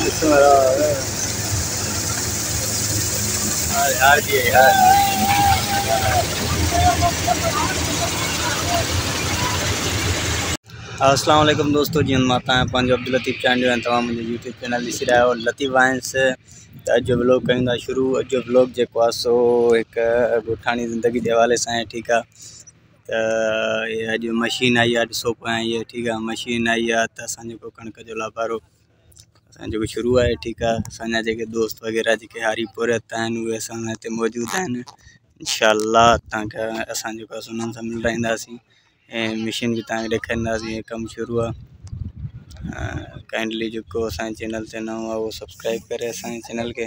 अस्सलाम वालेकुम दोस्तों, जी माता है पंहिंजो अब्दुल लतीफ़ चैनल तमाम मुझे यूट्यूब चैनल ॾिसी रहा हो लतीफ़ वाइंस। तो अॼु व्लॉग कयूं शुरू। अॼु व्लॉग जो सो एक ॻोठाणी ज़िंदगी के हवाले से है, ठीक है। तो ये अॼु मशीन आई है, ॾिसो पिया ये, ठीक है। मशीन आई है तो असांजो कणक जो लाभारो असांजो शुरू है, ठीक है। असांजा जेके दोस्त वगैरह जेके हारी पोरत आहिनि उहे असां हिते मौजूद आहिनि। इंशाअल्लाह तव्हांखे असां जेको आहे उन्हनि सां मिलाईंदासीं ऐं मशीन भी तव्हांखे ॾेखारींदासीं। कम शुरू है। काइंडली जो असांजे चैनल से नओं आहे वो सब्सक्राइब करे असांजे चैनल के।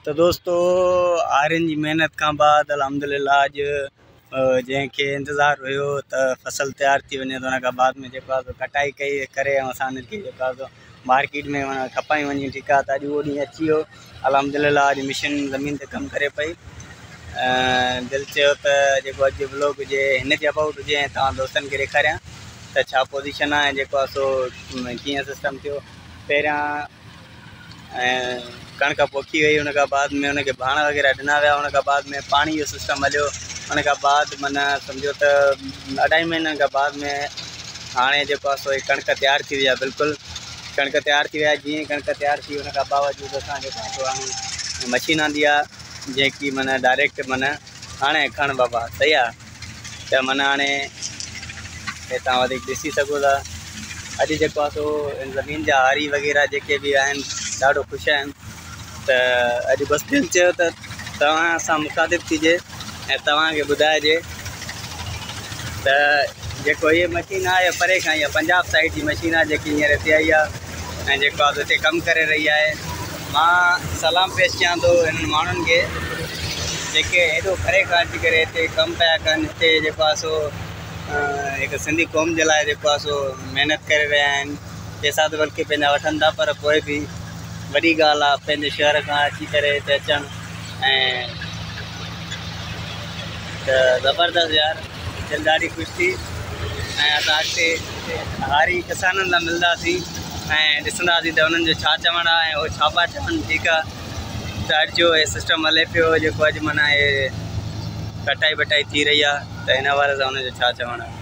तो दोस्तों आर्यन जी मेहनत का बाद अल्हम्दुलिल्लाह अज जैसे इंतज़ार हो तो फसल तैयार थी वे, तो उनका बाद में जो कटाई कई करे जो मार्केट में खपाई वही, ठीक है। तो अज वो डी अची वो अल्हम्दुलिल्लाह अज मशीन ज़मीन से कम करे पई। दिल चो तो अज ब्लॉग जे इन के अबाउट हुए दोस्तन के ॾेखारियां तो छा पोजीशन है जो सो कि सिस्टम थो। पैरियां कणक पोखी गई, उनका बाद में उनके भाण वगैरह ॾिना विया, उनका बाद में पानी जो सिस्टम हलो, उनका बाद माना समझो तो 2.5 महीनन का बाद में हाँ जो सो कणक तैयार थी वही। बिल्कुल कणक तैयार थी वही। जी कणक तैयार थी उनका बावजूद अस मशीन आंदी है जी माना डायरेक्ट माना हाँ खण बाबा सही है। तो माना हाँ ॾिसी सको था अज जो सो ज़मीन जा हारी वगैरह जेके भी आहिनि ॾाढो ख़ुशि आहिनि। तो अज बस दिल चो तो तव्हां सां मुखातिब थीजे ऐं तव्हांखे ॿुधाइजे तो जेको ये मशीन है परे खां इहा पंजाब साइड की मशीन है जेकी हींअर हिते आई आहे ऐं जेको आहे हिते कमु करे रही है। मां सलाम पेश कयां थो इन माण्हुनि खे जेके हेॾो परे खां अची करे हिते कमु पिया कनि। हिते जेको आहे सो हिकु सिंधी क़ौम जे लाइ जेको आहे सो महिनत करे रहिया आहिनि। पैसा तो बल्कि पंहिंजा वठनि था पर पोइ बि वॾी ॻाल्हि आहे पंहिंजे शहर खां अची करे हिते अचणु ऐं त ज़बरदस्त यार दिलि ॾाढी ख़ुशि थी। ऐं असां अॻिते हारी किसाननि सां मिलंदासीं ऐं ॾिसंदासीं त उन्हनि जो छा चवणु आहे ऐं उहो छा पिया चवनि, ठीकु आहे। त अॼु जो हे सिस्टम हले पियो जेको अॼु माना हे कटाई वटाई थी रही आहे, त हिन हवाले सां हुनजो छा चवणु आहे।